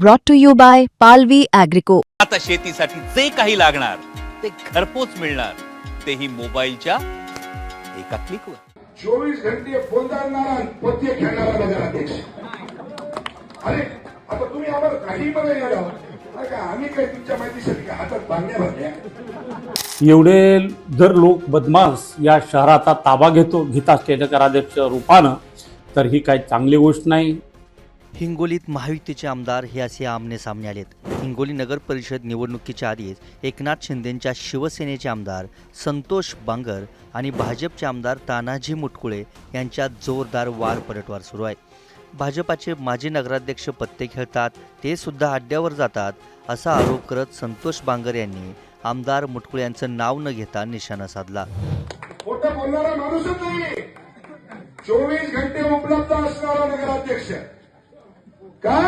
brought to you by Palvi Agrico. आता शेतीसाठी जे काही लागणार ते घरपोच मिळणार, तेही मोबाईलच्या एका क्लिकवर. 24 घंटे बोलणारा पत्ते खेळणारा नगराध्यक्ष. अरे आता तुम्ही आम्हाला काही मला येणार का? आम्ही काय तुमच्या माहितीसाठी हातात बांधण्या भरल्या? एवढे जर लोक बदमाश या शहराचा ताबा घेत असलेल्या नगराध्यक्ष रूपानं, तर ही काही चांगली गोष्ट नाही. हिंगोलीत महायुतीचे आमदार हे असे आमने सामने आलेत. हिंगोली नगर परिषद निवडणुकीच्या आधीच एकनाथ शिंदेंच्या शिवसेनेचे आमदार संतोष बांगर आणि भाजपचे आमदार तानाजी मुटकुळे यांच्यात जोरदार वार पलटवार सुरू आहे. भाजपाचे माजी नगराध्यक्ष पत्ते खेळतात, ते सुद्धा अड्ड्यावर जातात असा आरोप करत संतोष बांगर यांनी आमदार मुटकुळे यांचं नाव न घेता निशाणा साधला. खोटं बोलणारा माणूसच नाही, 24 घंटे उपलब्ध असणारा नगराध्यक्ष का?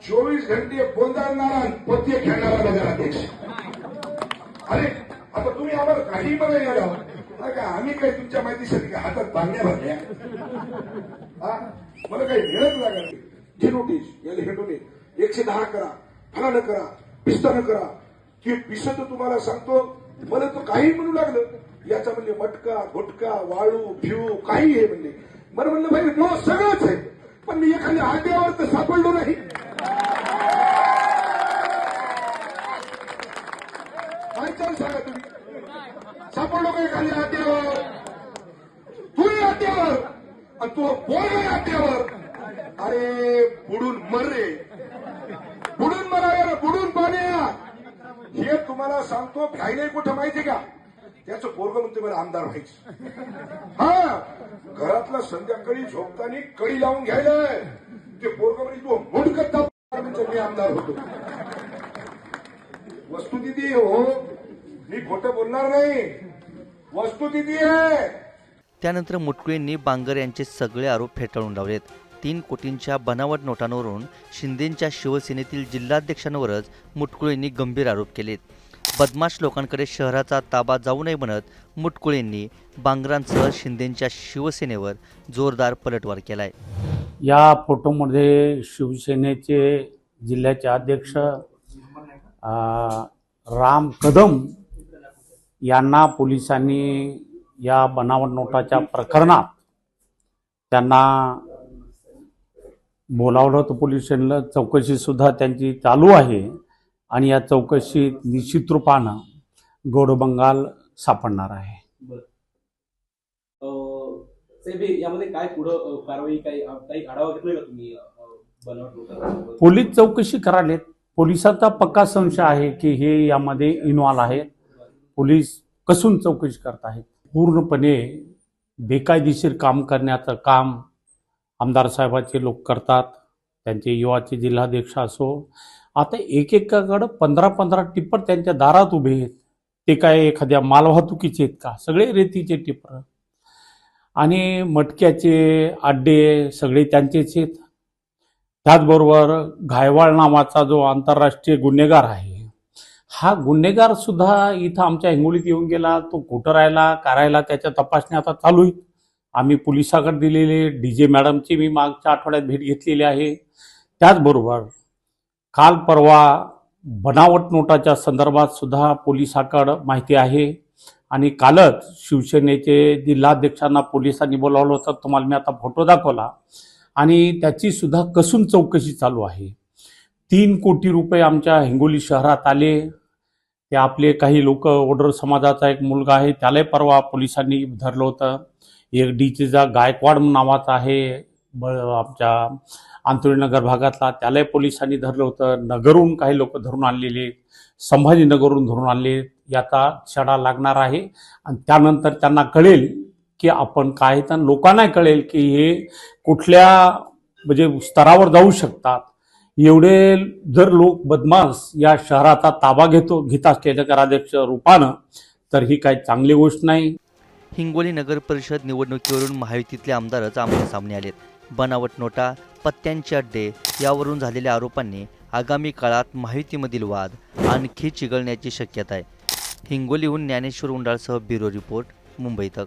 24 घंटे बोलणारा पत्ते खेळणारा नगराध्यक्ष. अरे आता तुम्ही आम्हाला काही मला येणार का? आम्ही काय तुमच्या माहितीसाठी हातात बांधण्या भरल्या? मला काही मिळत लागणार जी नोटीस याला भेटून 110 करा, फलानं करा, पिस्तानं करा. की पिसत तुम्हाला सांगतो, मला तर काही म्हणू लागलं याचा म्हणजे मटका गुटका वाळू फ्यू काही आहे म्हणजे. मला म्हणलं भाई नो सगळंच आहे, पण मी एखाद्या आड्यावर तर सापडलो नाही. काय चाल सांगा तुम्ही, सापडलो का एखाद्या आड्यावर? तूही आड्यावर आणि तू बोल आड्यावर. अरे बुडून मर रे, बुडून मरा, बुडून पाण्या. हे तुम्हाला सांगतो, काही कुठं माहिती का? त्याचं पोरग म्हणते मला आमदार व्हायचं. हा घरातला संध्याकाळी झोपताना कडी लावून घ्यायलाय. ते पोरग म्हणजे तू मुंडकत म्हणजे मी आमदार होतो. वस्तुस्थिती हो, मी खोटं बोलणार नाही, वस्तुस्थिती आहे. त्यानंतर मुटकुळेंनी बांगर यांचे सगळे आरोप फेटाळून लावलेत. 3 कोटींच्या बनावट नोटांवरून शिंदेंच्या शिवसेनेतील जिल्हाध्यक्षांवरच मुटकुळेंनी गंभीर आरोप केलेत. बदमाश लोकांकडे शहराचा ताबा जाऊ नये म्हणत मुटकुळेंनी बांगरांसह शिंदेंच्या शिवसेनेवर जोरदार पलटवार केलाय. या फोटोमध्ये शिवसेनेचे जिल्ह्याचे अध्यक्ष राम कदम यांना पोलिसांनी या बनावट नोटाच्या प्रकरणात त्यांना बोलावलं होतं. पोलीस स्टेशनला चौकशी सुद्धा त्यांची चालू आहे आणि या चौकशीत निश्चित रूपानं गोडबंगाल सापडणार आहे. यामध्ये काय पुढं कारवाई काही आढावा घेतलाय का तुम्ही? पोलीस चौकशी करालेत. पोलिसांचा पक्का संशय आहे की हे यामध्ये इन्व्हॉल्व आहेत. पोलीस कसून चौकशी करत आहेत. पूर्णपणे बेकायदेशीर काम करण्याचं काम आमदार साहेबाचे लोक करतात. त्यांचे युवाचे जिल्हाध्यक्ष असो, आता एकेकाकडं 15-15 टिप्पर त्यांच्या दारात उभे आहेत. ते काय एखाद्या मालवाहतुकीचे आहेत का? सगळे रेतीचे टिप्पर आणि मटक्याचे अड्डे सगळे त्यांचेच आहेत. त्याचबरोबर घायवाळ नावाचा जो आंतरराष्ट्रीय गुन्हेगार आहे, हा गुन्हेगार सुद्धा इथं आमच्या हिंगोलीत येऊन गेला. तो कुठं राहिला करायला त्याच्या तपासण्या आता चालू आहेत. आम्ही पोलिसाकडे दिलेले डीजे मॅडमची मी मागच्या आठवड्यात भेट घेतलेली आहे. त्याचबरोबर काल परवा बनावट नोटाच्या संदर्भात सुद्धा पोलिसाकडं माहिती आहे आणि कालच शिवसेनेचे जिल्हाध्यक्षांना पोलिसांनी बोलावलं होतं. तुम्हाला मी आता फोटो दाखवला आणि त्याची सुद्धा कसून चौकशी चालू आहे. 3 कोटी रुपये आमच्या हिंगोली शहरात आले. ते आपले काही लोक, ओडर समाजाचा एक मुलगा आहे, त्यालाही परवा पोलिसांनी धरलं होतं. एक डीचेचा गायकवाड नावाचा आहे आमच्या आंतोळीनगर भागातला, त्यालाही पोलिसांनी धरलं होतं. नगरहून काही लोक धरून आणलेले, संभाजीनगरहून धरून आणले. याचा छडा लागणार आहे आणि त्यानंतर त्यांना कळेल की आपण काय, तर लोकांना कळेल की हे कुठल्या म्हणजे स्तरावर जाऊ शकतात. एवढे जर लोक बदमाश या शहराचा ताबा घेत असलेल्या नगराध्यक्ष रूपानं, तर ही काही चांगली गोष्ट नाही. हिंगोली नगर परिषद निवडणुकीवरून महायुतीतले आमदारच आमने सामने आलेत. बनावट नोटा, पत्त्यांचे अड्डे यावरून झालेल्या आरोपांनी आगामी काळात महायुतीमधील वाद आणखी चिघळण्याची शक्यता आहे. हिंगोलीहून ज्ञानेश्वर उंडाळसह ब्युरो रिपोर्ट, मुंबई तक.